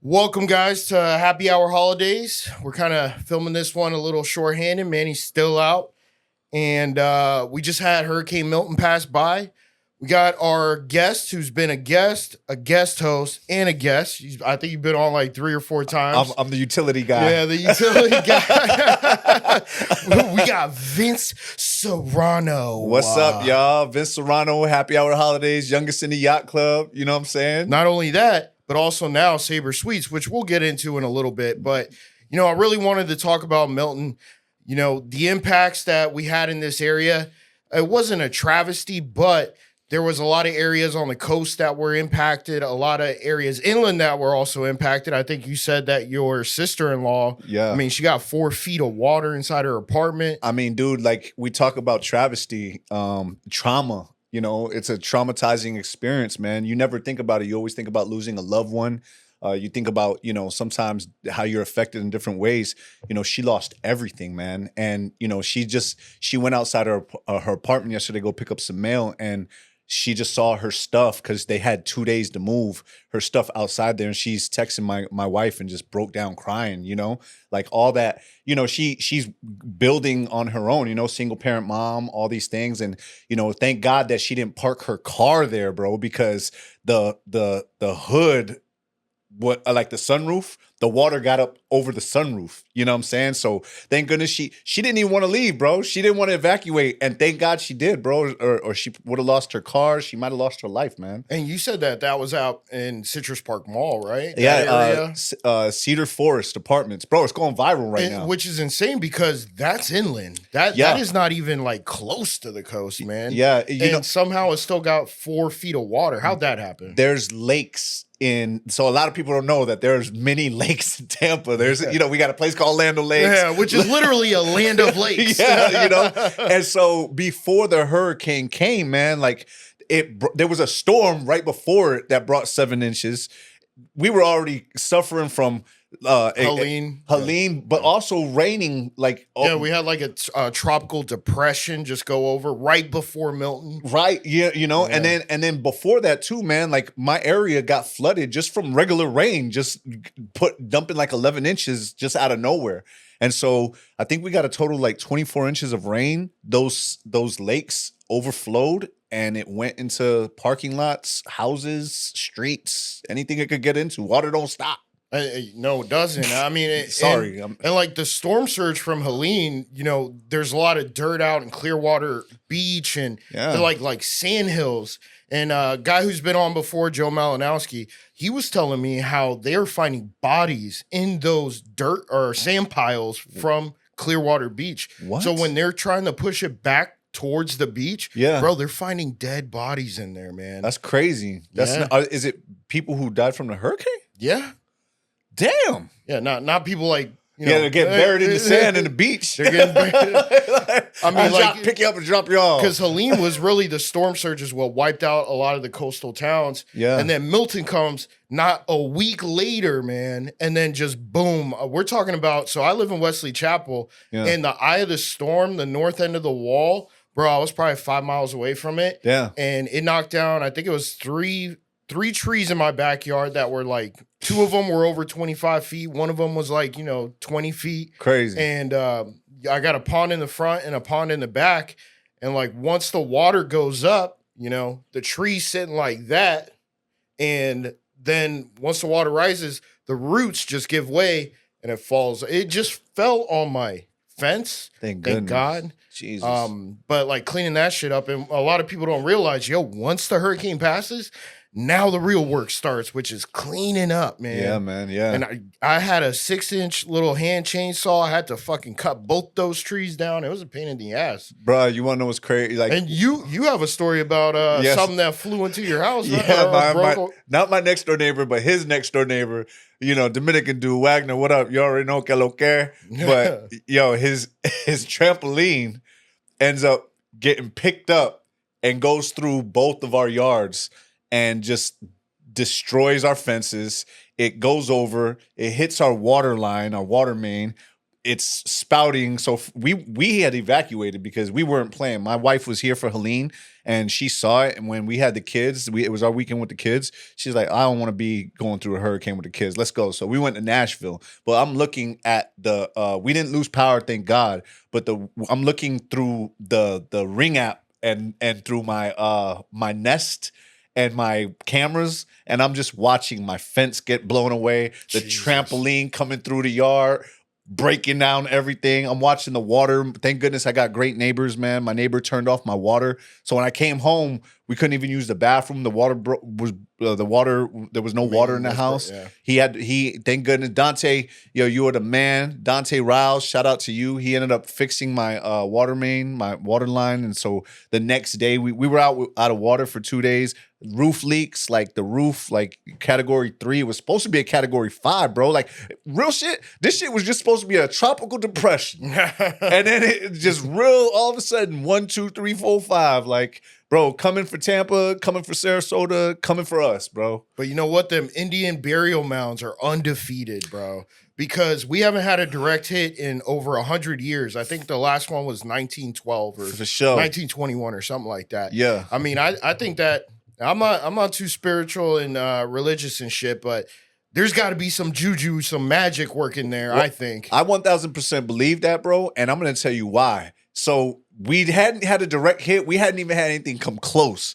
Welcome, guys, to Happy Hour Holidaze. We're kind of filming this one a little shorthanded. Manny's still out. And we just had Hurricane Milton pass by. We got our guest who's been a guest host, and a guest. I think you've been on like 3 or 4 times. I'm the utility guy. Yeah, the utility guy. We got Vince Serrano. What's up, y'all? Vince Serrano, Happy Hour Holidaze, youngest in the yacht club. You know what I'm saying? Not only that, but also now Sabre Suites, which we'll get into in a little bit. But, I really wanted to talk about Milton. The impacts that we had in this area. It wasn't a travesty, but there was a lot of areas on the coast that were impacted, a lot of areas inland that were also impacted. I think you said that your sister-in-law, she got 4 feet of water inside her apartment. I mean, dude, like we talk about travesty, trauma. It's a traumatizing experience, man. You never think about it. You always think about losing a loved one. You think about, sometimes how you're affected in different ways. She lost everything, man. And, she went outside her apartment yesterday to go pick up some mail, and she just saw her stuff because they had 2 days to move her stuff outside there. And she's texting my wife and just broke down crying, like all that, she's building on her own, single parent mom, all these things. And, thank God that she didn't park her car there, bro, because the hood, like the sunroof, the water got up over the sunroof. You know what I'm saying? So thank goodness she didn't even want to leave, bro. She didn't want to evacuate, and thank God she did, bro. Or she would have lost her car. She might have lost her life, man. And you said that was out in Citrus Park Mall, right? Yeah, Cedar Forest Apartments, bro. It's going viral right now, which is insane because that's inland. That is not even like close to the coast, man. Yeah, and somehow it's still got 4 feet of water. How'd that happen? There's lakes. So a lot of people don't know that there's many lakes in Tampa. There's, we got a place called Land of Lakes. Yeah, which is literally a land of lakes. Yeah, And so before the hurricane came, man, like there was a storm right before it that brought 7 inches. We were already suffering from Helene, but also raining. Like we had like a tropical depression just go over right before Milton. Right, yeah, and then before that too, man. Like my area got flooded just from regular rain, just dumping like 11 inches just out of nowhere. And so I think we got a total like 24 inches of rain. Those lakes overflowed. And it went into parking lots, houses, streets, anything it could get into. Water don't stop. No, it doesn't. I mean, sorry. And like the storm surge from Helene, there's a lot of dirt out in Clearwater Beach and they're like sand hills. And a guy who's been on before, Joe Malinowski, he was telling me how they're finding bodies in those dirt or sand piles from Clearwater Beach. What? So when they're trying to push it back towards the beach, bro, they're finding dead bodies in there, man. That's crazy. Is it people who died from the hurricane? Yeah. Damn. Yeah, not people like, they're getting buried in the sand in the beach. They're getting buried. I mean, pick you up and drop you off. Because Helene was really the storm surges what wiped out a lot of the coastal towns. Yeah. And then Milton comes not a week later, man. And then just boom. We're talking about, so I live in Wesley Chapel. Yeah. And the eye of the storm, the north end of the wall, bro, I was probably 5 miles away from it. Yeah. And it knocked down, I think it was three trees in my backyard that were like, 2 of them were over 25 feet. One of them was like, 20 feet. Crazy. And I got a pond in the front and a pond in the back. And like once the water goes up, the tree's sitting like that. And then once the water rises, the roots just give way and it falls. It just fell on my fence. Thank God. Jesus. But like cleaning that shit up. And a lot of people don't realize, once the hurricane passes, now the real work starts, which is cleaning up, man. Yeah, man. Yeah. And I had a 6-inch little hand chainsaw. I had to fucking cut both those trees down. It was a pain in the ass. Bro, you want to know what's crazy? Like, and you have a story about something that flew into your house. Yeah, not my next door neighbor, but his next door neighbor. Dominican dude, Wagner. What up? You already know que lo que. But his trampoline ends up getting picked up and goes through both of our yards. And just destroys our fences. It goes over. It hits our water line, our water main. it's spouting. So we had evacuated because we weren't playing. My wife was here for Helene, and she saw it. And when we had the kids, it was our weekend with the kids. She's like, I don't want to be going through a hurricane with the kids. Let's go. So we went to Nashville. But I'm looking at we didn't lose power, thank God. But I'm looking through the Ring app and through my my Nest and my cameras, and I'm just watching my fence get blown away, the trampoline coming through the yard, breaking down everything. I'm watching the water. Thank goodness I got great neighbors, man. My neighbor turned off my water. So when I came home, we couldn't even use the bathroom. The water there was no water in the house. Yeah. Thank goodness. Dante, you are the man. Dante Riles, shout out to you. He ended up fixing my water main, my water line. And so the next day we were out of water for 2 days. Roof leaks, like the roof, like category 3. It was supposed to be a category 5, bro. Like real shit. This shit was just supposed to be a tropical depression. And then it just all of a sudden, 1, 2, 3, 4, 5. Like, bro, coming for Tampa, coming for Sarasota, coming for us, bro. But you know what? Them Indian burial mounds are undefeated, bro. Because we haven't had a direct hit in over 100 years. I think the last one was 1912 or for sure. 1921 or something like that. Yeah. I mean, I think that I'm not too spiritual and religious and shit, but there's got to be some juju, some magic working there, well, I think. I 1,000% believe that, bro, and I'm going to tell you why. So we hadn't had a direct hit. We hadn't even had anything come close.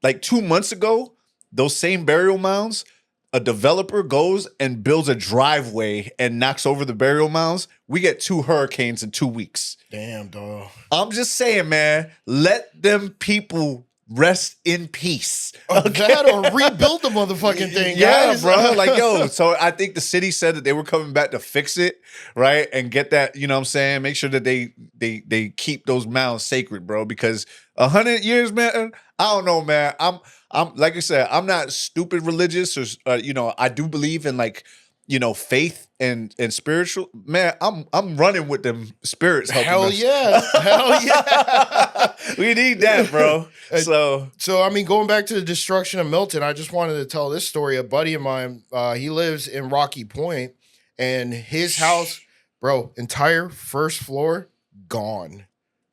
Like 2 months ago, those same burial mounds, a developer goes and builds a driveway and knocks over the burial mounds. We get 2 hurricanes in 2 weeks. Damn, dog. I'm just saying, man, let them people rest in peace. Okay? That or rebuild the motherfucking thing. Yeah, guys. bro. Like, yo, so I think the city said that they were coming back to fix it, right? And get that, you know what I'm saying? Make sure that they keep those mounds sacred, bro. Because 100 years, man, I don't know, man. I'm like I said, I'm not stupid religious or I do believe in like, faith and spiritual. Man, I'm running with them spirits helping Hell us. yeah. Hell yeah. We need that, bro. So I mean, going back to the destruction of Milton, I just wanted to tell this story. A buddy of mine, he lives in Rocky Point, and his house, bro, entire first floor gone.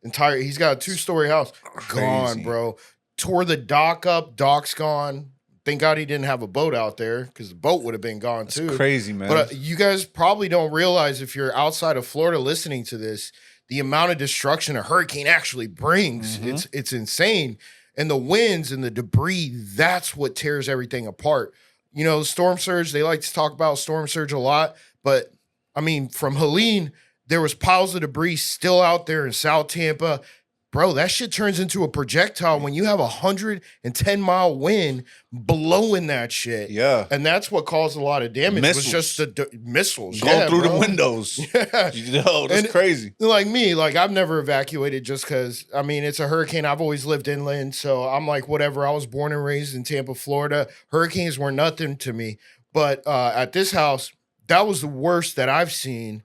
He's got a 2-story house, gone, bro. Tore the dock up, dock's gone. Thank God he didn't have a boat out there because the boat would have been gone too. That's crazy, man. But you guys probably don't realize if you're outside of Florida listening to this, the amount of destruction a hurricane actually brings. Mm-hmm. It's insane. And the winds and the debris, that's what tears everything apart. Storm surge, they like to talk about storm surge a lot. But, I mean, from Helene, there was piles of debris still out there in South Tampa. Bro, that shit turns into a projectile when you have 110-mile wind blowing that shit. Yeah. And that's what caused a lot of damage. Missiles. Was just the missiles. Going through the windows. Yeah. That's crazy. Like me, like I've never evacuated just because, I mean, it's a hurricane. I've always lived inland. So I'm like, whatever. I was born and raised in Tampa, Florida. Hurricanes were nothing to me. But at this house, that was the worst that I've seen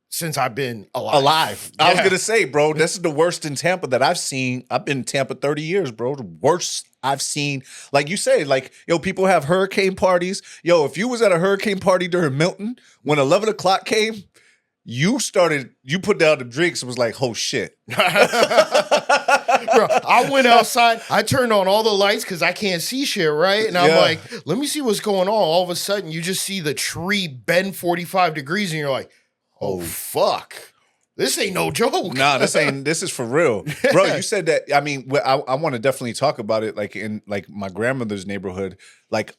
since I've been alive. Yeah. I was going to say, bro, this is the worst in Tampa that I've seen. I've been in Tampa 30 years, bro. The worst I've seen. Like you say, like, people have hurricane parties. If you was at a hurricane party during Milton, when 11 o'clock came, you put down the drinks and was like, oh, shit. Bro, I went outside. I turned on all the lights because I can't see shit, right? And I'm like, let me see what's going on. All of a sudden, you just see the tree bend 45 degrees and you're like, oh, fuck. This ain't no joke. Nah, this is for real. Bro, you said that, I mean, I want to definitely talk about it, like in like my grandmother's neighborhood. Like,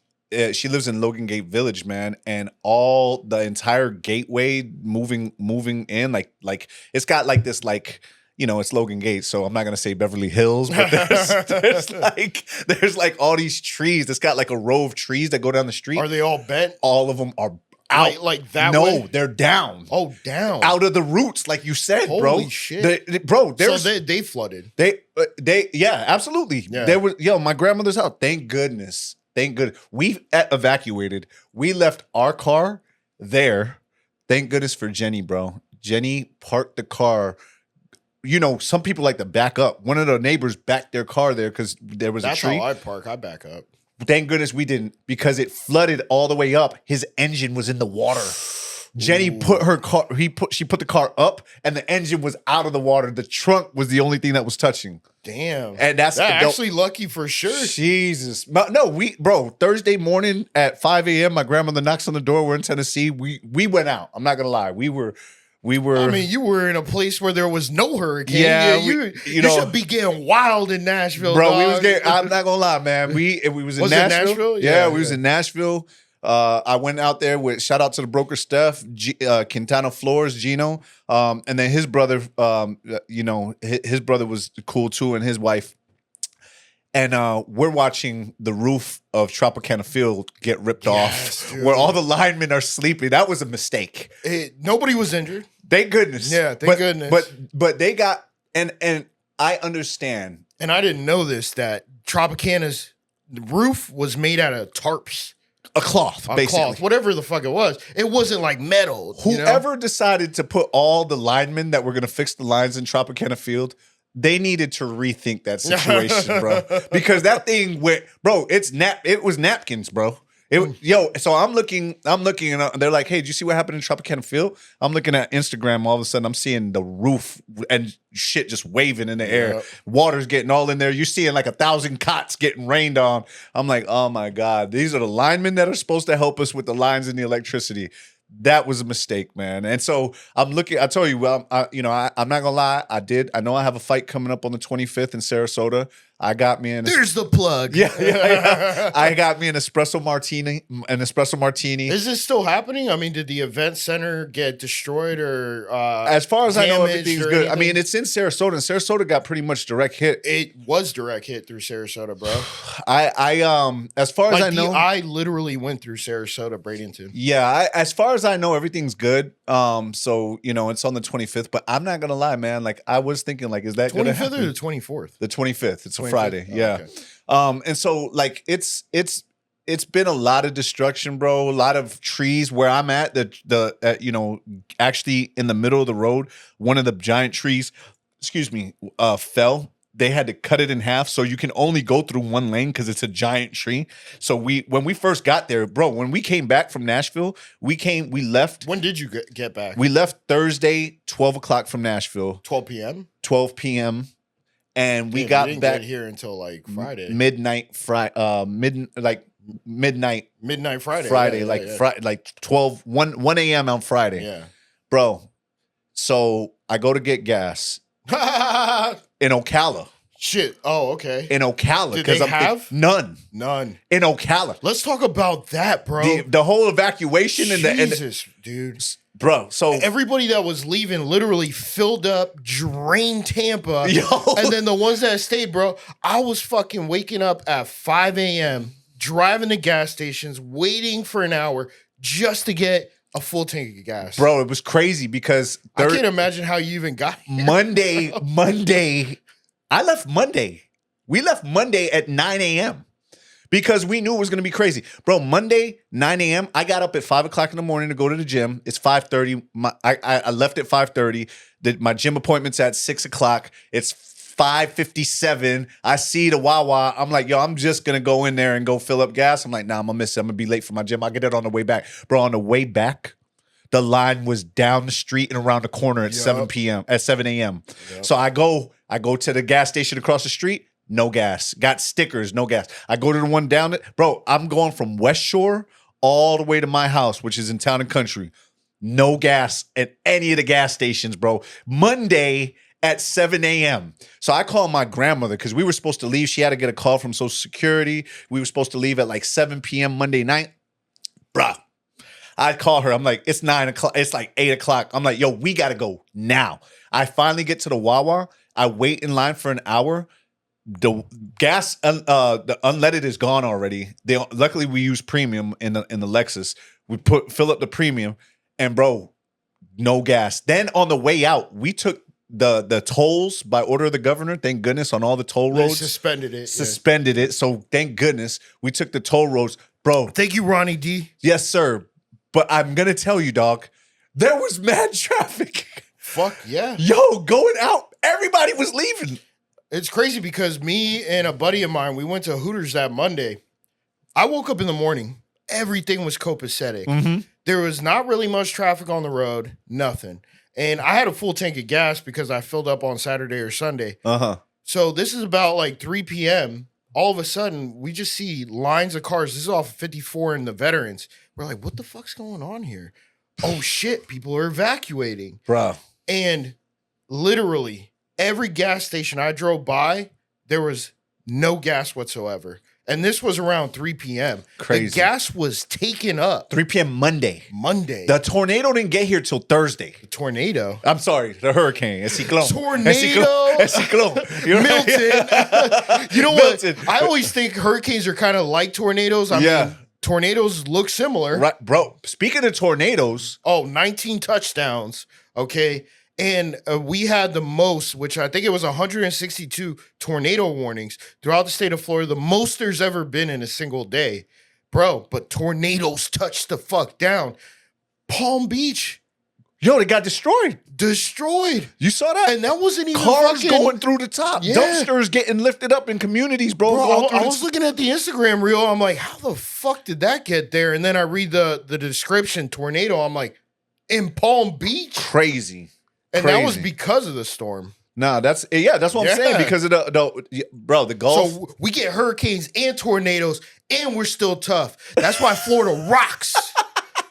she lives in Logan Gate Village, man, and all the entire gateway moving in, like it's got like this, like, it's Logan Gate, so I'm not gonna say Beverly Hills, but there's like all these trees. It's got like a row of trees that go down the street. Are they all bent? All of them are out. Like that no, way? They're down. Oh, down. Out of the roots, like you said, Holy bro. Holy shit. Bro, so they flooded. They yeah, absolutely. Yeah. There was, my grandmother's house. Thank goodness. We evacuated. We left our car there. Thank goodness for Jenny, bro. Jenny parked the car. Some people like to back up. One of the neighbors backed their car there because there was a tree. That's how I park. I back up. Thank goodness we didn't, because it flooded all the way up. His engine was in the water. Jenny put her car. She put the car up, and the engine was out of the water. The trunk was the only thing that was touching. Damn. And that's actually lucky for sure. Jesus. No, Thursday morning at 5 a.m., my grandmother knocks on the door. We're in Tennessee. We went out. I'm not gonna lie. We were. I mean, you were in a place where there was no hurricane. Yeah, you should be getting wild in Nashville, bro. dog. We was getting. I'm not gonna lie, man. We was in Nashville. It Nashville? Yeah, we was in Nashville. I went out there with shout out to the broker Steph, Quintana Flores, Gino, and then his brother. His brother was cool too, and his wife. And we're watching the roof of Tropicana Field get ripped off, dude, where all the linemen are sleeping. That was a mistake. Nobody was injured. Thank goodness. Yeah, thank goodness. But they got and I understand. And I didn't know this, that Tropicana's roof was made out of tarps. A cloth, basically. Whatever the fuck it was. It wasn't like metal. Whoever decided to put all the linemen that were going to fix the lines in Tropicana Field, they needed to rethink that situation, bro. Because that thing went, bro, it was napkins, bro. So I'm looking, and they're like, "Hey, did you see what happened in Tropicana Field?" I'm looking at Instagram. All of a sudden, I'm seeing the roof and shit just waving in the air. Yep. Water's getting all in there. You're seeing like 1,000 cots getting rained on. I'm like, oh my god, these are the linemen that are supposed to help us with the lines and the electricity. That was a mistake, man. And so I'm looking. I told you, I'm not gonna lie. I know I have a fight coming up on the 25th in Sarasota. I got me There's the plug. Yeah. I got me an espresso martini. Is this still happening? I mean, did the event center get destroyed or as far as I know, everything's good. Anything? I mean, it's in Sarasota, and Sarasota got pretty much direct hit. It was direct hit through Sarasota, bro. As far as I know, I literally went through Sarasota, Bradenton. Yeah, as far as I know, everything's good. So it's on the 25th, but I'm not gonna lie, man. Like I was thinking, like, is that 25th or the 24th? The 25th. It's a 25th? Friday. Oh, yeah. Okay. And so like it's been a lot of destruction, bro. A lot of trees where I'm at. Actually in the middle of the road, one of the giant trees, fell. They had to cut it in half, so you can only go through one lane because it's a giant tree. So when we first got there, bro, when we came back from Nashville, we left. When did you get back? We left Thursday, 12 o'clock from Nashville. 12 p.m.? 12 p.m. And we got didn't back get here until like Friday. Midnight Midnight Friday. Friday, yeah. Friday, like 1 a.m. on Friday. Yeah. Bro, so I go to get gas in Ocala. Shit. Oh, okay. In Ocala. Did they have? None. In Ocala. Let's talk about that, bro. The whole evacuation Jesus, dude. Bro, so everybody that was leaving literally filled up, drained Tampa. Yo. And then the ones that stayed, bro, I was fucking waking up at 5 a.m., driving to gas stations, waiting for an hour just to get a full tank of gas. Bro, it was crazy because I can't imagine how you even got here. Monday, I left Monday. We left Monday at 9 a.m. because we knew it was going to be crazy. Bro, Monday, 9 a.m., I got up at 5 o'clock in the morning to go to the gym. It's 5:30. I left at 5:30. My gym appointment's at 6 o'clock. It's 5:57. I see the Wawa. I'm like, yo, I'm just going to go in there and go fill up gas. I'm like, nah, I'm going to miss it. I'm going to be late for my gym. I'll get it on the way back. Bro, on the way back, the line was down the street and around the corner at 7 a.m. Yep. So I go to the gas station across the street. No gas. Got stickers, no gas. I go to the one down it. Bro, I'm going from West Shore all the way to my house, which is in Town and Country. No gas at any of the gas stations, bro. Monday at 7 a.m. So I called my grandmother because we were supposed to leave. She had to get a call from Social Security. We were supposed to leave at like 7 p.m. Monday night. Bruh. I call her. I'm like, it's 9 o'clock. It's like 8 o'clock. I'm like, yo, we got to go now. I finally get to the Wawa. I wait in line for an hour. The gas, the unleaded is gone already. Luckily we use premium in the Lexus. We fill up the premium, and bro, no gas. Then on the way out, we took the tolls by order of the governor. Thank goodness on all the toll roads. They suspended it. Suspended it. So thank goodness we took the toll roads, bro. Thank you, Ronnie D. Yes, sir. But I'm gonna tell you, dog, there was mad traffic. Fuck yeah. Yo, going out. Everybody was leaving. It's crazy because me and a buddy of mine, we went to Hooters that Monday. I woke up in the morning. Everything was copacetic. Mm-hmm. There was not really much traffic on the road, nothing. And I had a full tank of gas because I filled up on Saturday or Sunday. So this is about like 3 p.m. All of a sudden, we just see lines of cars. This is off of 54 and the Veterans. We're like, what the fuck's going on here? Oh, shit. People are evacuating. Bro. And literally every gas station I drove by, there was no gas whatsoever. And this was around 3 p.m. Crazy. The gas was taken up. 3 p.m. Monday. The tornado didn't get here till Thursday. The tornado. I'm sorry, the hurricane. El ciclón. Tornado. El ciclón. You know? Milton. You know Milton. what? I always think hurricanes are kind of like tornadoes. I mean, tornadoes look similar. Right, bro. Speaking of tornadoes. 19 touchdowns. Okay. And we had the most, which I think it was 162 tornado warnings throughout the state of Florida, the most there's ever been in a single day. Bro, but tornadoes touched the fuck down. Palm Beach. Yo, they got destroyed. You saw that? And that wasn't even cars going through the top. Yeah. Dumpsters getting lifted up in communities, bro. I was looking at the Instagram reel. I'm like, how the fuck did that get there? And then I read the description, tornado. I'm like, in Palm Beach? Crazy. And that was because of the storm. Nah, that's what I'm saying. Because of the Gulf. So we get hurricanes and tornadoes, and we're still tough. That's why Florida rocks.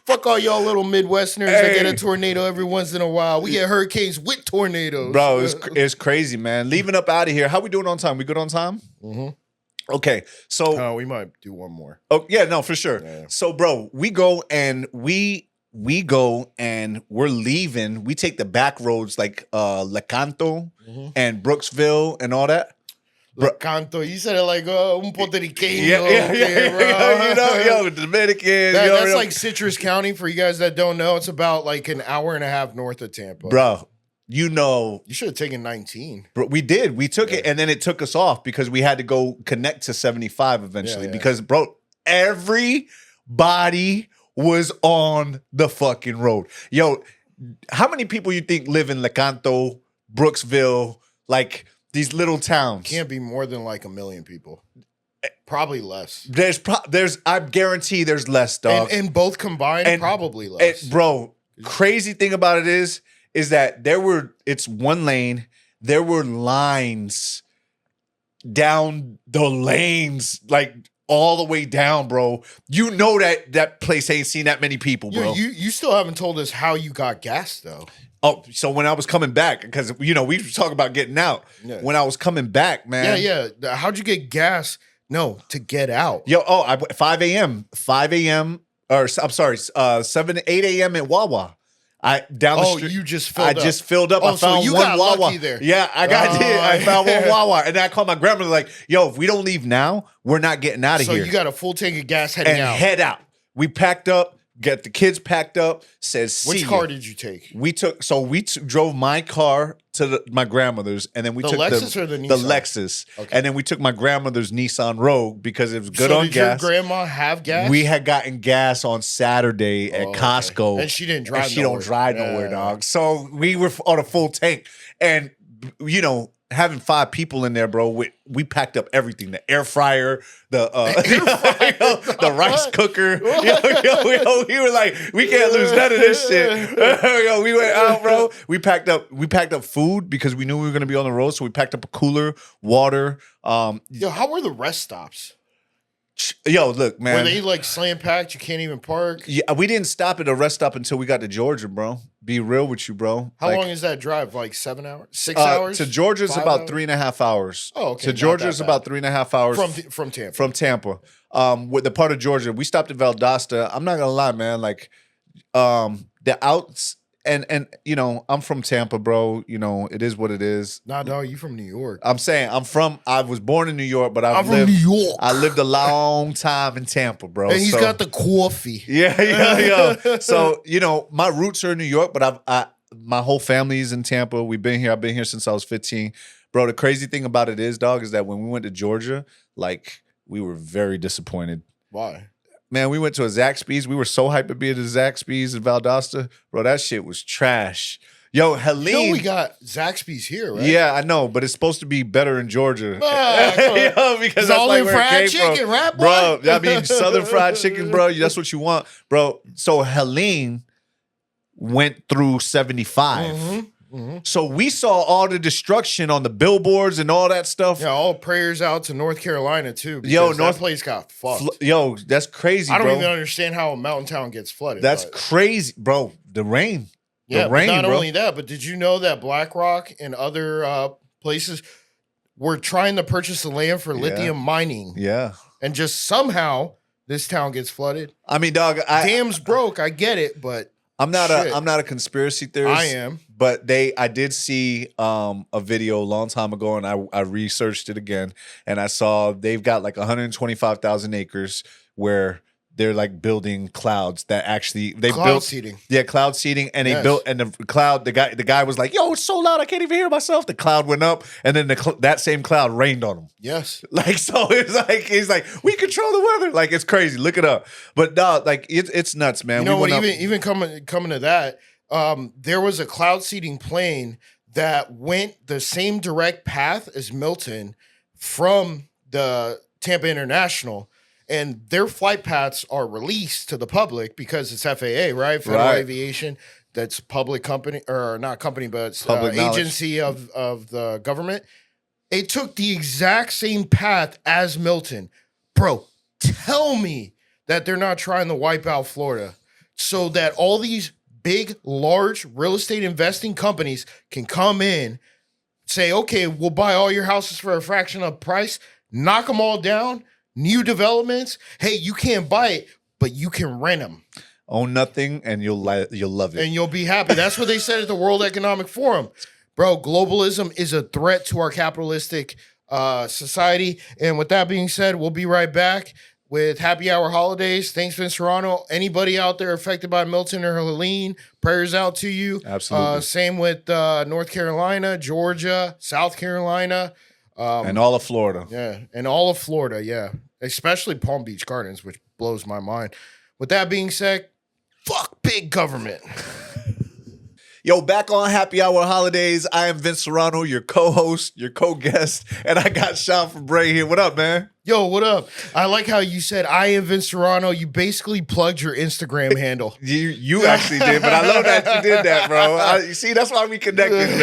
Fuck all y'all little Midwesterners that get a tornado every once in a while. We get hurricanes with tornadoes. Bro, it's crazy, man. Leaving up out of here. How we doing on time? We good on time? Mm-hmm. Okay, so we might do one more. Oh yeah, no, for sure. Yeah. So, bro, we go and we're leaving. We take the back roads like Lecanto and Brooksville and all that. Lecanto, you said it like un puertorriqueño. Yeah. You know, Dominican. That's like Citrus County for you guys that don't know. It's about like an hour and a half north of Tampa. Bro, you should have taken 19. Bro, we did. We took it, and then it took us off because we had to go connect to 75 eventually. Because, bro, everybody was on the fucking road. Yo, how many people you think live in Lecanto, Brooksville, like these little towns? Can't be more than like 1 million people. Probably less. I guarantee there's less, dog. And both combined, probably less. Bro, crazy thing about it is that it's one lane. There were lines down the lanes, like all the way down, bro. You know that place ain't seen that many people, bro. You still haven't told us how you got gas, though. Oh, so when I was coming back, because, we were talking about getting out. Yeah. When I was coming back, man. Yeah. How'd you get gas? No, to get out. Yo, 5 a.m., or I'm sorry, 7 to 8 a.m. at Wawa. Down the street. You just filled up. I just filled up. I found you one got Wawa. lucky there. Yeah, I found one Wawa. And then I called my grandmother like, yo, if we don't leave now, we're not getting out of here. So you got a full tank of gas heading out. Head out. We packed up, get the kids packed up, says, see Which car did you take? We drove my car to my grandmother's, and then we took the Lexus or the Nissan? The Lexus. Okay. And then we took my grandmother's Nissan Rogue because it was good on gas. Did your grandma have gas? We had gotten gas on Saturday at Costco. Okay. And she didn't drive She don't drive nowhere, dog. So we were on a full tank. And, having 5 people in there, bro, we packed up everything. The air fryer, the rice cooker. We were like, we can't lose none of this shit. We went out, bro. We packed up food because we knew we were going to be on the road. So we packed up a cooler, water. Yo, how were the rest stops? Yo, look, man. Were they like slam packed? You can't even park? Yeah, we didn't stop at a rest stop until we got to Georgia, bro. Be real with you, bro. How long is that drive? Like 7 hours? 6 hours? To Georgia is about 3.5 hours. Oh, okay. To Georgia is about 3.5 hours. From Tampa. From Tampa. With the part of Georgia. We stopped at Valdosta. I'm not gonna lie, man. Like, the outs and I'm from Tampa, bro. It is what it is. Nah, dog, you from New York. I'm saying I was born in New York, but I'm from New York. I lived a long time in Tampa, bro. And he's got the coffee. Yeah. So, my roots are in New York, but my whole family is in Tampa. I've been here since I was 15. Bro, the crazy thing about it is, dog, is that when we went to Georgia, like, we were very disappointed. Why? Man, we went to a Zaxby's. We were so hyped to be at a Zaxby's in Valdosta. Bro, that shit was trash. Yo, Helene. You know we got Zaxby's here, right? Yeah, I know, but it's supposed to be better in Georgia. Yo, because that's like where fried it came chicken, from. right, boy? Bro, I mean, Southern fried chicken, bro. That's what you want. Bro, so Helene went through 75. So we saw all the destruction on the billboards and all that stuff. Yeah, all prayers out to North Carolina too. Yo, That place got fucked. Yo, that's crazy, I don't bro. even understand how a mountain town gets flooded. That's crazy, bro. The rain. Yeah, the rain, but not bro. only that, but did you know that BlackRock and other places were trying to purchase the land for lithium mining? Yeah. And just somehow this town gets flooded. I mean, dog, Dams broke. I get it, but I'm not a conspiracy theorist. I am. But I did see a video a long time ago, and I researched it again, and I saw they've got like 125,000 acres where they're like building clouds that actually cloud seeding. Yeah, cloud seeding, and they built, and the cloud. The guy was like, "Yo, it's so loud, I can't even hear myself." The cloud went up, and then that same cloud rained on him. Yes, like so, it's like he's like, "We control the weather." Like it's crazy. Look it up. But no, like it's nuts, man. You know what? Even coming to that, there was a cloud seeding plane that went the same direct path as Milton from the Tampa International. And their flight paths are released to the public because it's FAA, right? Federal Aviation. That's public company, or not company, but it's agency of the government. It took the exact same path as Milton. Bro, tell me that they're not trying to wipe out Florida so that all these big, large real estate investing companies can come in, say, okay, we'll buy all your houses for a fraction of the price, knock them all down. New developments. Hey, you can't buy it, but you can rent them. Own nothing, and you'll love it, and you'll be happy. That's what they said at the World Economic Forum, bro. Globalism is a threat to our capitalistic society. And with that being said, we'll be right back with Happy Hour Holidaze. Thanks, Vince Serrano. Anybody out there affected by Milton or Helene, prayers out to you. Absolutely. Same with North Carolina, Georgia, South Carolina. And all of Florida. Yeah, and all of Florida, yeah. Especially Palm Beach Gardens, which blows my mind. With that being said, fuck big government. Yo, back on Happy Hour Holidaze. I am Vince Serrano, your co-host, your co-guest, and I got Sean Febre here. What up, man? Yo, what up? I like how you said I am Vince Serrano. You basically plugged your Instagram handle. You actually did, but I love that you did that, bro. You see, that's why we connected,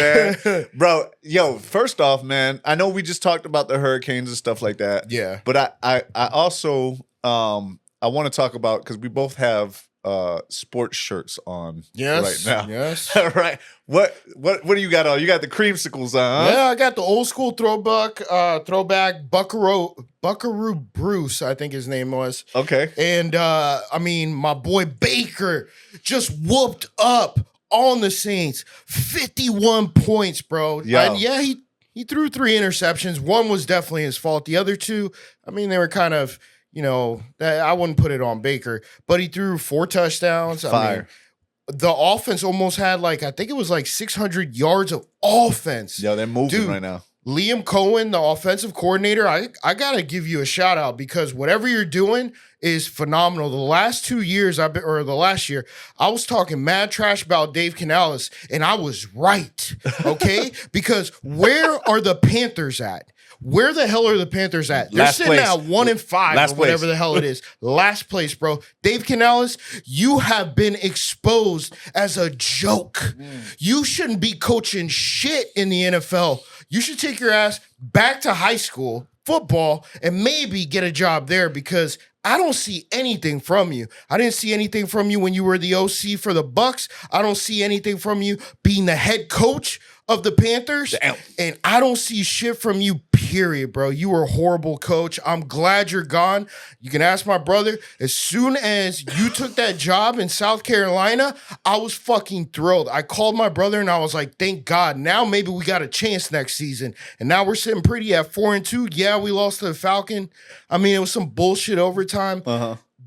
man. Bro, yo, first off, man, I know we just talked about the hurricanes and stuff like that. Yeah. But I also I want to talk about, because we both have sports shirts on right now. Yes. Right. What do you got on? You got the creamsicles on, huh? Yeah, I got the old school throwback Buckaroo Bruce, I think his name was. Okay. And I mean, my boy Baker just whooped up on the Saints. 51 points, bro. Yeah. And yeah, he threw 3 interceptions. One was definitely his fault. The other 2, I mean, they were kind of, you know, I wouldn't put it on Baker, but he threw 4 touchdowns. Fire. I mean, the offense almost had I think it was 600 yards of offense. Yo, they're moving Dude, right now. Liam Cohen, the offensive coordinator, I got to give you a shout out because whatever you're doing is phenomenal. The last 2 years, the last year, I was talking mad trash about Dave Canales, and I was right, okay? Because where are the Panthers at? Where the hell are the Panthers at? They're Last sitting place. at 1-5 or whatever place. the hell it is. Last place, bro. Dave Canales, you have been exposed as a joke. You shouldn't be coaching shit in the NFL. You should take your ass back to high school football and maybe get a job there, because I don't see anything from you. I didn't see anything from you when you were the OC for the Bucks. I don't see anything from you being the head coach of the Panthers. Damn. And I don't see shit from you, period, bro. You were a horrible coach. I'm glad you're gone. You can ask my brother. As soon as you took that job in South Carolina, I was fucking thrilled. I called my brother and I was like, thank God. Now maybe we got a chance next season. And now we're sitting pretty at 4-2. Yeah, we lost to the Falcon. I mean, it was some bullshit overtime.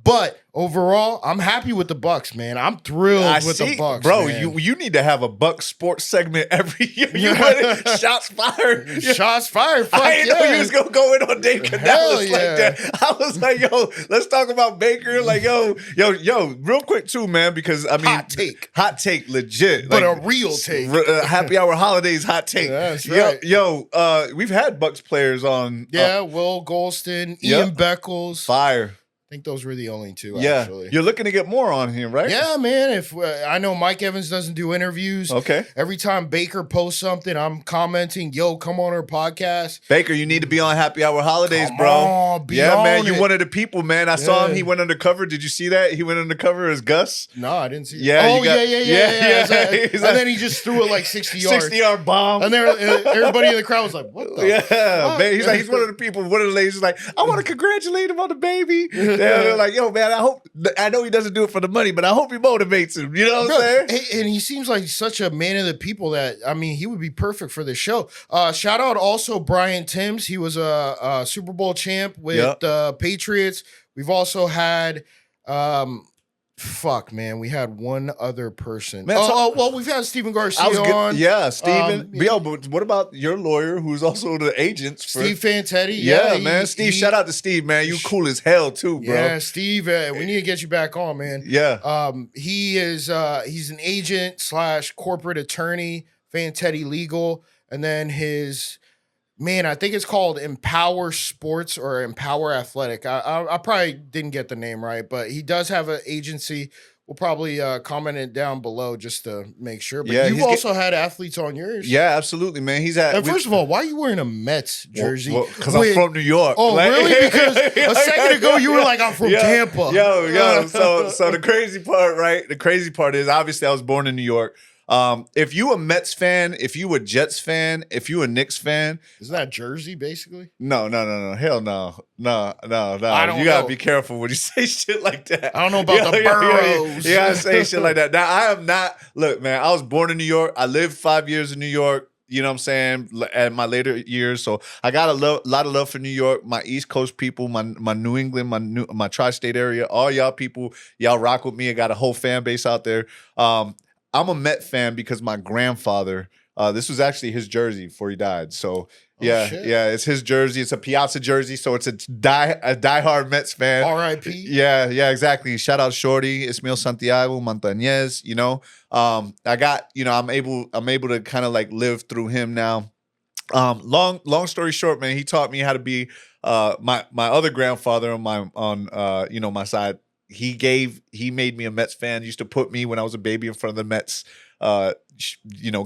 But overall, I'm happy with the Bucks, man. I'm thrilled with the Bucks, bro. man. You need to have a Bucks sports segment every year. You want shots fired, shots fired. Fuck I didn't know you was gonna go in on Dave Canales like that. I was like, yo, let's talk about Baker. Like, yo, real quick too, man, because I mean, hot take, legit, but like, a real take. Happy Hour Holidaze hot take. That's right. We've had Bucks players on. Yeah, Will Golston, Ian Beckles, fire. I think those were the only two, yeah. actually. You're looking to get more on him, right? Yeah, man. If I know Mike Evans doesn't do interviews. Okay. Every time Baker posts something, I'm commenting, yo, come on our podcast. Baker, you need to be on Happy Hour Holidaze, come bro. On, man. You one of the people, man. I saw him. He went undercover. Did you see that? He went undercover as Gus. No, I didn't see yeah, that. Yeah. And then he just threw it like 60 yards. 60-yard bomb. And everybody in the crowd was like, what the fuck? Man. He's one of the people, one of the ladies is like, I want to congratulate him on the baby. They're like, yo, man, I know he doesn't do it for the money, but I hope he motivates him. You know what I'm saying? And he seems like such a man of the people that, I mean, he would be perfect for this show. Shout out also Brian Timms. He was a Super Bowl champ with Patriots. We've also had, we had one other person. Man, we've had Stephen Garcia on. Yeah, Stephen. But what about your lawyer, who's also the agent? Steve Fantetti. Yeah, man. Steve, shout out to Steve, man. You cool as hell too, bro. Yeah, Steve. We need to get you back on, man. Yeah. He is. He's an agent / corporate attorney. Fantetti Legal, and then his. Man, I think it's called Empower Sports or Empower Athletic. I probably didn't get the name right, but he does have an agency. We'll probably comment it down below just to make sure. But you've also had athletes on yours. Yeah, absolutely, man. First of all, why are you wearing a Mets jersey? Because I'm from New York. Oh, really? Because a second ago you were like, I'm from Tampa. Yo. So the crazy part, right? The crazy part is obviously I was born in New York. If you a Mets fan, if you a Jets fan, if you a Knicks fan, isn't that Jersey basically? No, hell no. I don't you gotta know. be careful when you say shit like that. I don't know about the boroughs. You gotta say shit like that. Now I am not. Look, man, I was born in New York. I lived 5 years in New York. You know what I'm saying? At my later years, so I got a lot of love for New York. My East Coast people, my New England, my tri-state area, all y'all people, y'all rock with me. I got a whole fan base out there. I'm a Met fan because my grandfather, this was actually his jersey before he died. So it's his jersey. It's a Piazza jersey. So it's a diehard Mets fan. R.I.P. Yeah, exactly. Shout out Shorty, Ismael Santiago, Montañez, you know. I got, I'm able to kind of like live through him now. Long story short, man, he taught me how to be my other grandfather on my side. He made me a Mets fan. Used to put me when I was a baby in front of the Mets,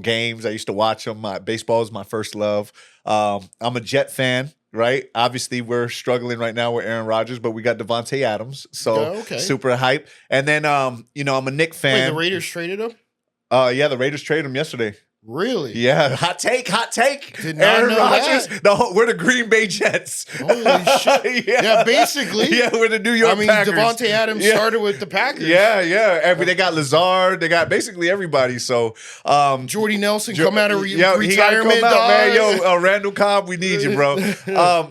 games. I used to watch them. Baseball is my first love. I'm a Jet fan, right? Obviously, we're struggling right now with Aaron Rodgers, but we got Devontae Adams, so super hype. And then, I'm a Knicks fan. Wait, the Raiders traded him? Yeah, the Raiders traded him yesterday. Really? Yeah. Hot take. Did not Aaron know Rodgers. that. No, we're the Green Bay Jets. Holy shit. Yeah, basically. Yeah, we're the New York Packers. Devontae Adams started with the Packers. Yeah. They got Lazard. They got basically everybody. So Jordy Nelson come out of retirement. He gotta come out, man. Yo, Randall Cobb, we need you, bro.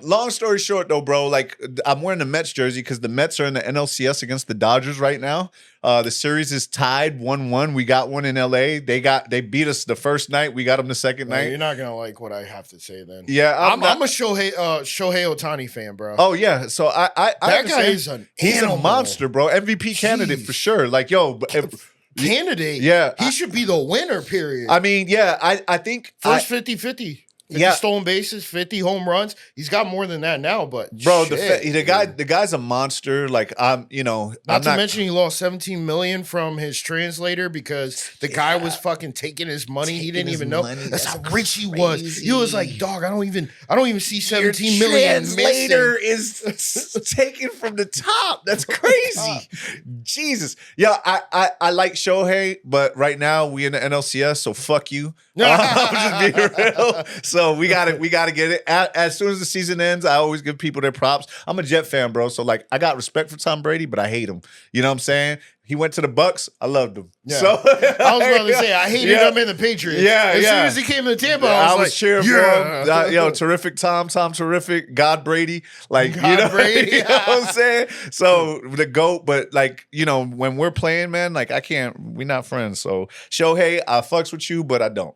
Long story short, though, bro, like I'm wearing the Mets jersey because the Mets are in the NLCS against the Dodgers right now. The series is tied 1-1. We got one in LA. They beat us the first night. We got them the second night. You're not gonna like what I have to say then. Yeah, I'm a Shohei Ohtani fan, bro. Oh yeah, so I that guy is he's a monster, bro. MVP candidate for sure. Like candidate. Yeah, he should be the winner. Period. I mean, yeah, I think first 50-50. 50 stolen bases, 50 home runs. He's got more than that now, but bro, the guy's a monster. Like not to mention he lost $17 million from his translator because the guy was fucking taking his money. He didn't even know. That's how rich he was. He was like, dog, I don't even see $17 million. Translator is taken from the top. That's crazy. Jesus. Yeah, I like Shohei, but right now we in the NLCS, so fuck you. I'm just being real. So we got to get it. As soon as the season ends, I always give people their props. I'm a Jet fan, bro. So like I got respect for Tom Brady, but I hate him. You know what I'm saying? He went to the Bucks. I loved him. Yeah. So I was about to say I hated him in the Patriots. Yeah, as yeah. soon as he came to Tampa, I was like, cheering yeah. for him. Yo, terrific Tom terrific. God Brady. Like, God Brady. you know what I'm saying? So the GOAT, but like, you know, when we're playing, man, like we're not friends. So Shohei, I fucks with you, but I don't.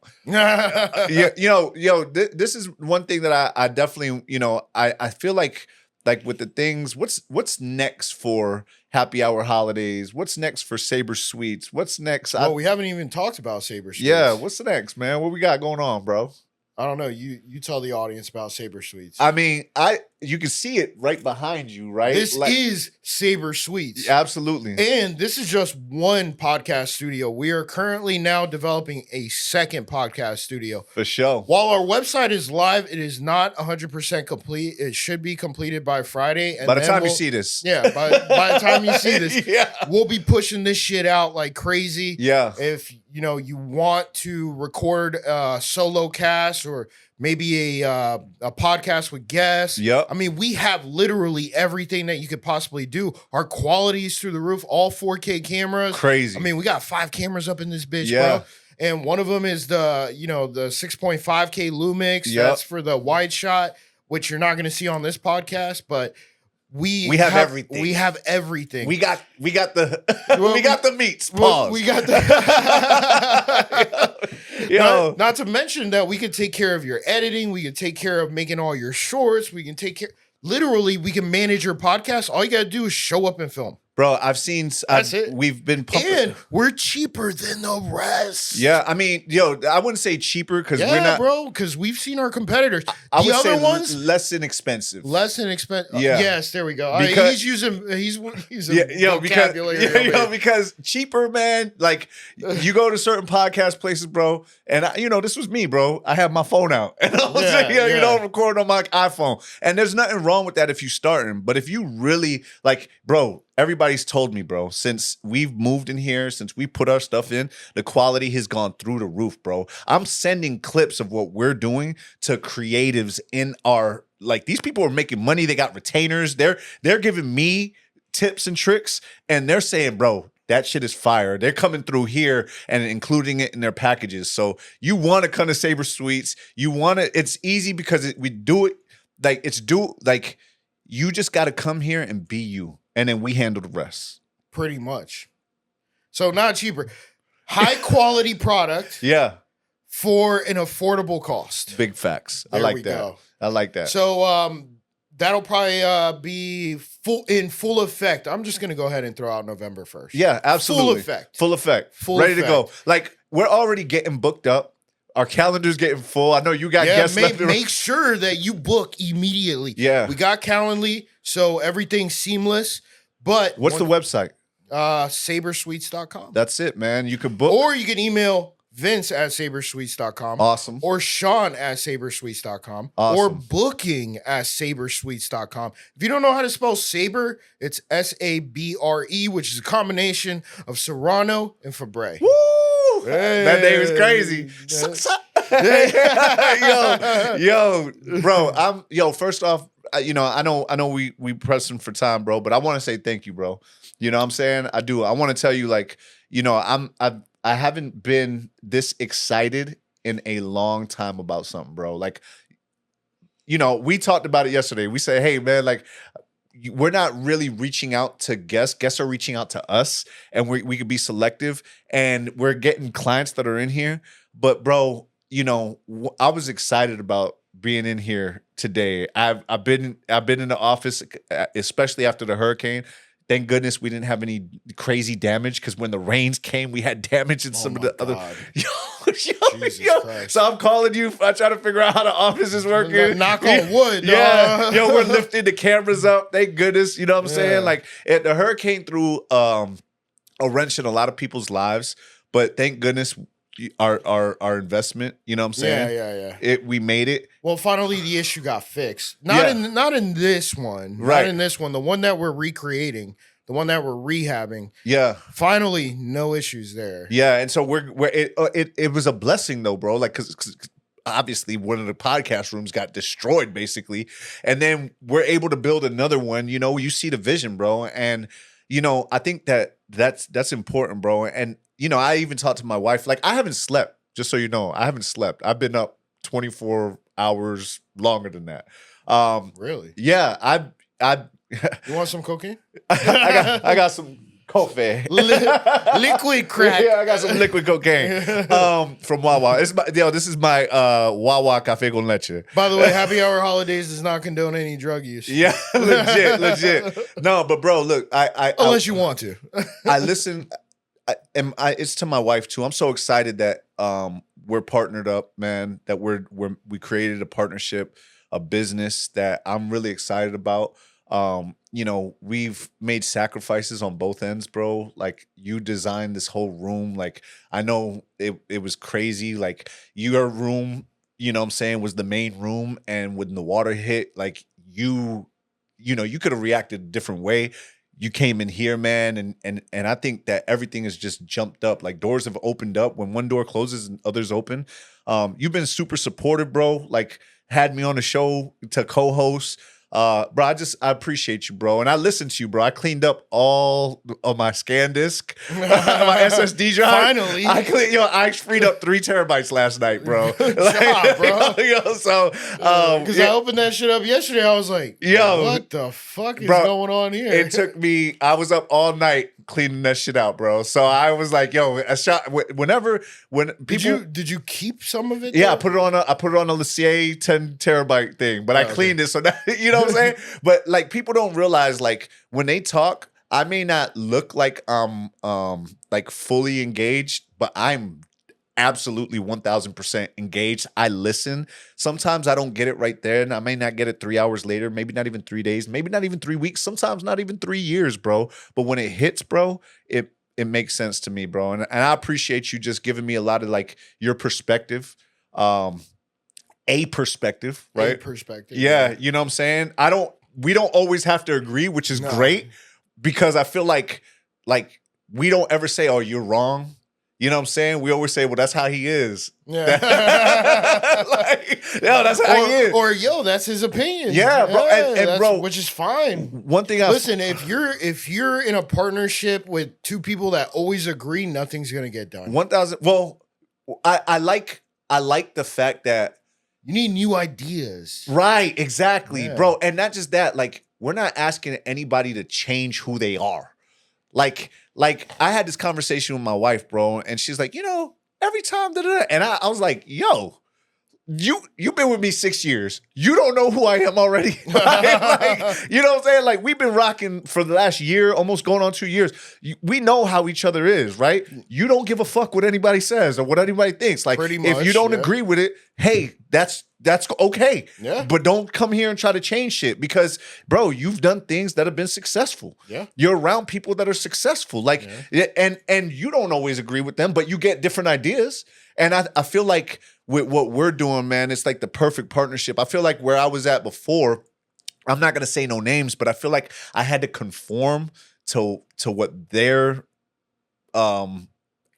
This is one thing that I definitely, you know, I feel like with the things, what's next for Happy Hour Holidaze? What's next for Sabre Suites? What's next? Well, we haven't even talked about Sabre Suites. Yeah, what's the next, man? What we got going on, bro? I don't know. You tell the audience about Sabre Suites. I mean, you can see it right behind you, right? This is Sabre Suites. Absolutely. And this is just one podcast studio. We are currently now developing a second podcast studio. For sure. While our website is live, it is not 100% complete. It should be completed by Friday. And by the time you see this. Yeah, by the time you see this, yeah. We'll be pushing this shit out like crazy. Yeah. If you want to record a solo cast or maybe a podcast with guests. Yep. I mean, we have literally everything that you could possibly do. Our quality is through the roof. All 4K cameras. Crazy. I mean, we got 5 cameras up in this bitch, Yeah. bro. And one of them is the 6.5K Lumix. Yep. That's for the wide shot, which you're not going to see on this podcast, but we have everything. We have everything. We got the we got the meats. Pause. We got the not to mention that we can take care of your editing. We can take care of making all your shorts. We can take care. Literally, we can manage your podcast. All you got to do is show up and film. Bro, I've seen. That's it. We've been pumping. And we're cheaper than the rest. Yeah, I mean, I wouldn't say cheaper because Yeah, we're not, bro. Because we've seen our competitors. I The would other say ones, less inexpensive. less inexpensive. Yeah. Yes, there we go. Because- He's using Because vocabulary. because cheaper, man. Like you go to certain podcast places, bro, and this was me, bro. I have my phone out, and I was recording on my iPhone, and there's nothing wrong with that if you starting, but if you really like, bro. Everybody's told me, bro, since we've moved in here, since we put our stuff in, the quality has gone through the roof, bro. I'm sending clips of what we're doing to creatives in our, like, these people are making money. They got retainers. They're giving me tips and tricks, and they're saying, bro, that shit is fire. They're coming through here and including it in their packages. So you want to come to Sabre Suites. You want to, it's easy because we do it, like, you just got to come here and be you. And then we handle the rest. Pretty much. So not cheaper. High quality product. Yeah. For an affordable cost. Big facts. There I like we that. go. I like that. So that'll probably be in full effect. I'm just gonna go ahead and throw out November 1st. Yeah, absolutely. Full effect. Full effect. Full Ready effect. to go. Like, we're already getting booked up. Our calendar's getting full. I know you got guests left. Make sure that you book immediately. Yeah. We got Calendly, so everything's seamless. But what's the website? sabresuites.com. That's it, man. You can book. Or you can email Vince at sabresuites.com. Awesome. Or Sean at sabresuites.com. Awesome. Or booking at sabresuites.com. If you don't know how to spell Sabre, it's Sabre, which is a combination of Serrano and Febre. Woo! Hey. That name is crazy. Bro, first off, I know we pressing for time, bro, but I want to say thank you, bro. You know what I'm saying? I do. I want to tell you, like, I haven't been this excited in a long time about something, bro. Like, we talked about it yesterday. We said, hey, man, like, we're not really reaching out to guests. Guests are reaching out to us, and we could be selective, and we're getting clients that are in here. But, bro, I was excited about being in here today. I've been in the office, especially after the hurricane. Thank goodness we didn't have any crazy damage, because when the rains came, we had damage in some of the other. Yo. So I'm calling you. I try to figure out how the office is working. Knock on wood. Yeah. We're lifting the cameras up. Thank goodness. You know what I'm saying? Like, the hurricane threw a wrench in a lot of people's lives, but thank goodness our investment, you know what I'm saying? Yeah. We made it. Well, finally the issue got fixed. Not in this one. Right. Not in this one. The one that we're recreating, the one that we're rehabbing. Yeah. Finally, no issues there. Yeah, and so it was a blessing though, bro. Like, cause obviously one of the podcast rooms got destroyed basically, and then we're able to build another one. You see the vision, bro, and I think that's important, bro. And I even talked to my wife. Like, I haven't slept. Just so you know, I haven't slept. I've been up 24 hours longer than that. Really? Yeah, I You want some cocaine? I got some coffee. Liquid crack. Yeah, I got some liquid cocaine from Wawa. This is my Wawa Café con Leche. By the way, Happy Hour Holidaze does not condone any drug use. Yeah, legit. No, but bro, look, Unless you want to. I listen. It's to my wife too. I'm so excited that we're partnered up, man. That we created a partnership, a business that I'm really excited about. We've made sacrifices on both ends, bro. Like, you designed this whole room. Like, I know it was crazy. Like, your room, what I'm saying, was the main room, and when the water hit, like, you could have reacted a different way. You came in here, man, and I think that everything has just jumped up. Like, doors have opened up. When one door closes and others open. You've been super supportive, bro. Like, had me on the show to co-host. Bro, I appreciate you, bro. And I listened to you, bro. I cleaned up all of my scan disk, my SSD drive. Finally. I freed up 3 terabytes last night, bro. Good job, bro. So, because I opened that shit up yesterday, I was like, what the fuck is going on here? It took me, I was up all night cleaning that shit out, bro. So I was like, a shot when people did you keep some of it? Yeah, I put it on a Lucier 10 terabyte thing, but I cleaned it so that what I'm saying? But like, people don't realize, like, when they talk, I may not look like I'm like fully engaged, but I'm absolutely 1000% engaged. I listen. Sometimes I don't get it right there, and I may not get it 3 hours later, maybe not even 3 days, maybe not even 3 weeks, sometimes not even 3 years, bro. But when it hits, bro, it makes sense to me, bro. And I appreciate you just giving me a lot of, like, your perspective. A perspective, right? A perspective. Yeah, you know what I'm saying? We don't always have to agree, which is great, because I feel like we don't ever say, "Oh, you're wrong." You know what I'm saying? We always say, "Well, that's how he is." Yeah. That's how he is. Or that's his opinion. Yeah, bro. And bro, which is fine. One thing listen, if you're in a partnership with two people that always agree, nothing's gonna get done. 1000. Well, I like the fact that you need new ideas. Right, exactly, bro. And not just that, like, we're not asking anybody to change who they are. Like I had this conversation with my wife, bro, and she's like, every time, and I was like, yo, you've been with me 6 years. You don't know who I am already. Like, you know what I'm saying? Like, we've been rocking for the last year, almost going on 2 years. We know how each other is, right? You don't give a fuck what anybody says or what anybody thinks. Like, pretty much, if you don't agree with it, hey, that's okay. Yeah. But don't come here and try to change shit, because, bro, you've done things that have been successful. Yeah. You're around people that are successful. Like, and you don't always agree with them, but you get different ideas. And I feel like with what we're doing, man, it's like the perfect partnership. I feel like where I was at before, I'm not gonna say no names, but I feel like I had to conform to what their I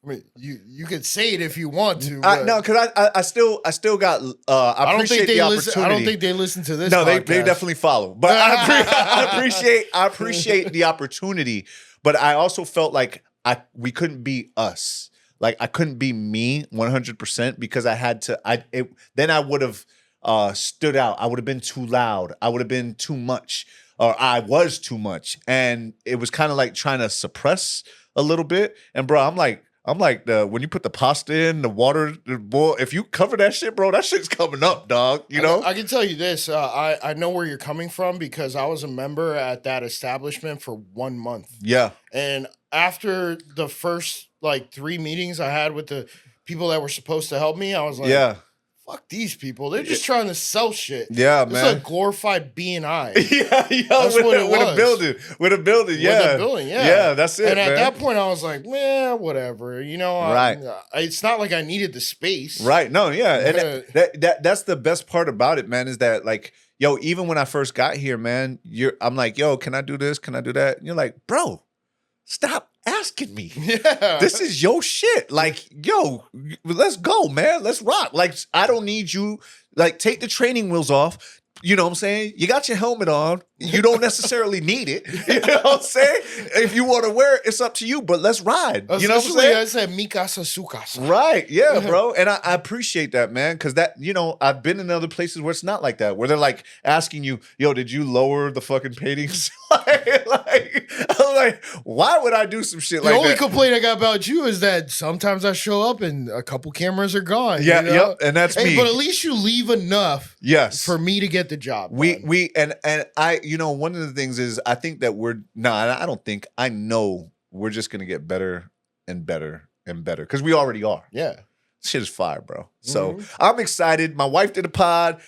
mean, you could say it if you want to. No, because I still got. I appreciate the opportunity. I don't think they listen to this. No, they podcast. definitely follow. But I appreciate the opportunity. But I also felt like we couldn't be us. Like, I couldn't be me 100%, because I had to. Then I would have stood out. I would have been too loud. I would have been too much, or I was too much, and it was kind of like trying to suppress a little bit. And bro, I'm like when you put the pasta in the water, boy, if you cover that shit, bro, that shit's coming up, dog. You know. I can tell you this. I know where you're coming from, because I was a member at that establishment for 1 month. Yeah. And after the first 3 meetings I had with the people that were supposed to help me, I was like, fuck these people. They're just trying to sell shit. Yeah, it's man. It's a glorified B&I. That's what it was. With a building, yeah, that's it. And at man. that point, I was like, man, whatever. Right. It's not like I needed the space. Right. No, yeah. And that's the best part about it, man, is that, like, yo, even when I first got here, man, I'm like, yo, can I do this? Can I do that? And you're like, bro, stop asking me. Yeah. This is your shit. Like, yo, let's go, man. Let's rock. Like, I don't need you. Like, take the training wheels off. You know what I'm saying? You got your helmet on. You don't necessarily need it. You know what I'm saying? If you want to wear it, it's up to you, but let's ride. You know what I'm saying? I said, mi casa, su casa. Right. Yeah, bro. And I appreciate that, man. Because that, I've been in other places where it's not like that, where they're like asking you, yo, did you lower the fucking paintings? I'm like, why would I do some shit like that? The only complaint I got about you is that sometimes I show up and a couple cameras are gone. Yeah, yep. And that's me. But at least you leave enough for me to get the job done. And I, one of the things is I think that I know we're just going to get better and better and better because we already are. Yeah. Shit is fire, bro. So I'm excited. My wife did a pod.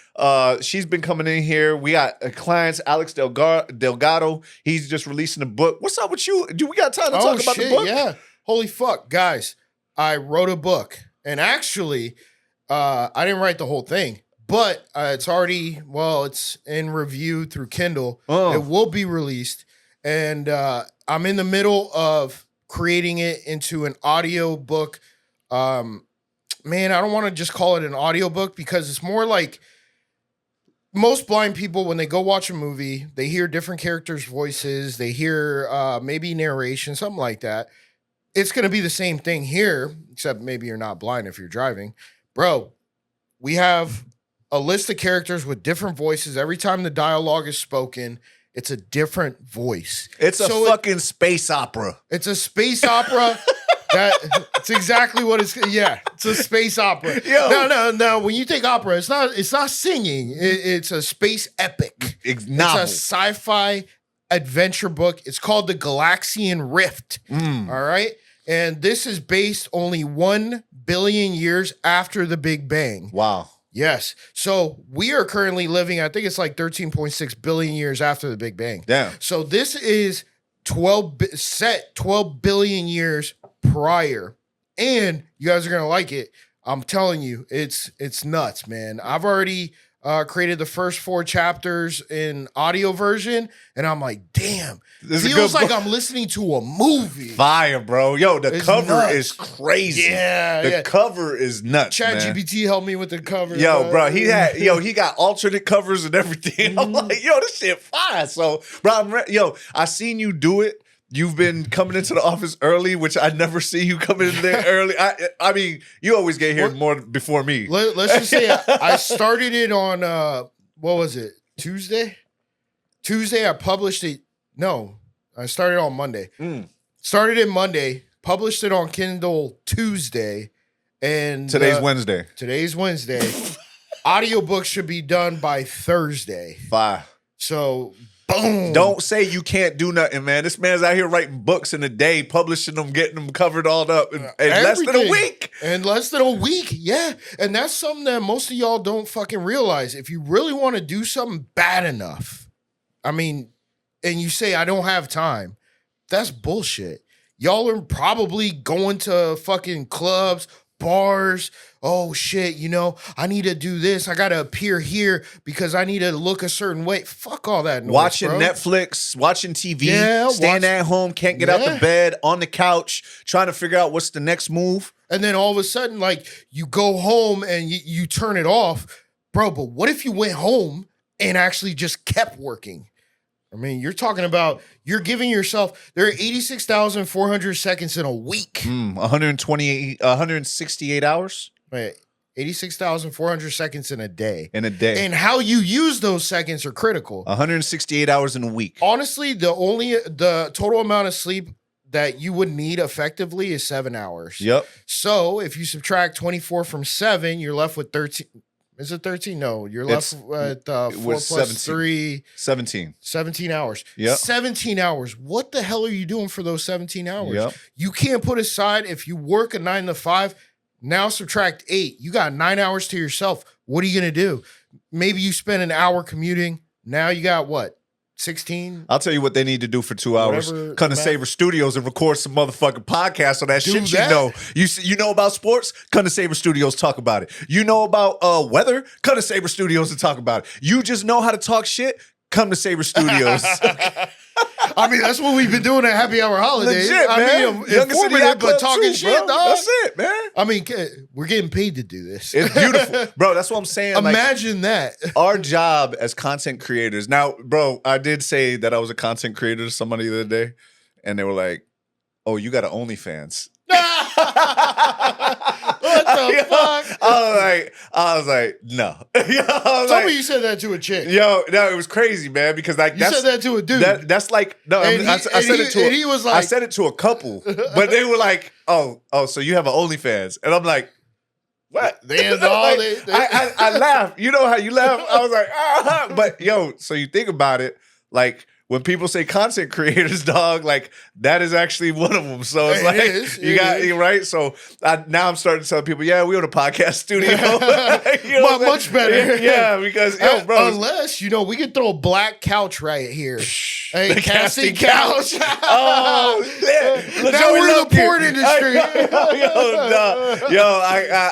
She's been coming in here. We got clients, Alex Delgado. He's just releasing a book. What's up with you? Do we got time to talk about the book? Yeah. Holy fuck. Guys, I wrote a book. And actually, I didn't write the whole thing. But it's in review through Kindle. It will be released. And I'm in the middle of creating it into an audio book. Man, I don't want to just call it an audio book because it's more like most blind people, when they go watch a movie, they hear different characters' voices. They hear maybe narration, something like that. It's going to be the same thing here, except maybe you're not blind if you're driving. Bro, we have a list of characters with different voices. Every time the dialogue is spoken, it's a different voice. It's a fucking space opera. It's a space opera. It's exactly what it's. Yeah, it's a space opera. No. When you think opera, it's not singing. It's a space epic. It's a sci-fi adventure book. It's called The Galaxian Rift. All right, and this is based only 1 billion years after the Big Bang. Wow. Yes. So we are currently living, I think it's like 13.6 billion years after the Big Bang. Damn. So this is 12 billion years prior. And you guys are going to like it. I'm telling you, it's nuts, man. I've already created the first 4 chapters in audio version, and I'm like, damn, this feels like I'm listening to a movie. Fire, bro. Yo, the cover is crazy. Yeah. The cover is nuts, man. ChatGPT helped me with the cover. Yo, bro, he got alternate covers and everything. I'm like, yo, this shit fire. So, bro, I seen you do it. You've been coming into the office early, which I never see you coming in there early. I mean, you always get here more before me. Let's just say I started it on, what was it, Tuesday? Tuesday, I published it. No, I started on Monday. Started it Monday, published it on Kindle Tuesday. And today's Wednesday. Today's Wednesday. Audiobook should be done by Thursday. Fire. So... boom. Don't say you can't do nothing, man. This man's out here writing books in a day, publishing them, getting them covered all up in less than a week. In less than a week, yeah. And that's something that most of y'all don't fucking realize. If you really want to do something bad enough, I mean, and you say, I don't have time, that's bullshit. Y'all are probably going to fucking clubs, bars. Oh shit, I need to do this. I got to appear here because I need to look a certain way. Fuck all that noise, watching bro. Netflix, watching TV, staying at home, can't get out the bed, on the couch, trying to figure out what's the next move. And then all of a sudden, like, you go home and you turn it off. Bro, but what if you went home and actually just kept working? I mean, you're talking about, you're giving yourself, there are 86,400 seconds in a week. 168 hours? Right. 86,400 seconds in a day. And how you use those seconds are critical. 168 hours in a week. Honestly, the total amount of sleep that you would need effectively is 7 hours. Yep. So if you subtract 24 from 7, you're left with 13. Is it 13? No, you're left with 4 plus 17. 3. 17. 17 hours. Yep. 17 hours. What the hell are you doing for those 17 hours? Yep. You can't put aside, if you work a 9 to 5, now subtract 8. You got 9 hours to yourself. What are you going to do? Maybe you spend an hour commuting. Now you got what? 16? I'll tell you what they need to do for 2 hours. Come to Saber Studios and record some motherfucking podcasts on that shit you know. You know about sports? Come to Saber Studios, talk about it. You know about weather? Come to Saber Studios and talk about it. You just know how to talk shit? Come to Saber Studios. I mean, that's what we've been doing at Happy Hour Holidaze. Legit, man. I mean, informative, but talking shit, dog. That's it, man. I mean, we're getting paid to do this. It's beautiful, bro. That's what I'm saying. Imagine that. Our job as content creators. Now, bro, I did say that I was a content creator to somebody the other day, and they were like, "Oh, you got an OnlyFans." What the fuck? I was like, no. Tell me you said that to a chick. Yo, no, it was crazy, man. Because like you said that to a dude. That's like no. I said it to. And he was like, I said it to a couple, but they were like, oh, so you have an OnlyFans, and I'm like, what? I laughed. You know how you laugh? I was like, ah. But yo, so you think about it, like. When people say content creators, dog, like that is actually one of them. So it's like you got right. So now I'm starting to tell people, yeah, we own a podcast studio. You know much better. Yeah, because bro, unless we could throw a black couch right here. Hey, the casting couch. Oh, yeah. Now we're in the porn industry.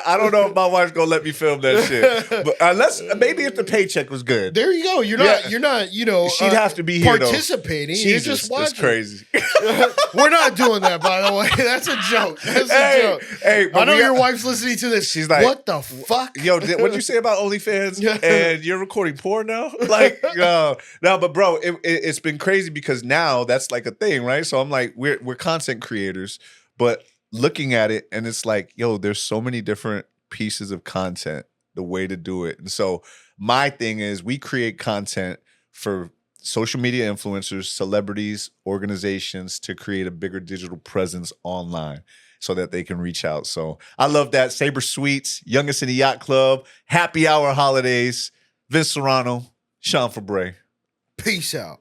I don't know if my wife's gonna let me film that shit. But unless maybe if the paycheck was good. There you go. You're not. She'd have to be here. Participating. Jesus, you're just watching. It's crazy. We're not doing that, by the way. That's a joke. That's a joke. Hey, I know your wife's listening to this. She's like, what the fuck? Yo, what'd you say about OnlyFans? And you're recording porn now? Like, no, but bro, it's been crazy because now that's like a thing, right? So I'm like, we're content creators, but looking at it and it's like, yo, there's so many different pieces of content, the way to do it. And so my thing is we create content for social media influencers, celebrities, organizations to create a bigger digital presence online so that they can reach out. So I love that. Sabre Sweets, Youngest in the Yacht Club, Happy Hour Holidaze, Vince Serrano, Sean Febre. Peace out.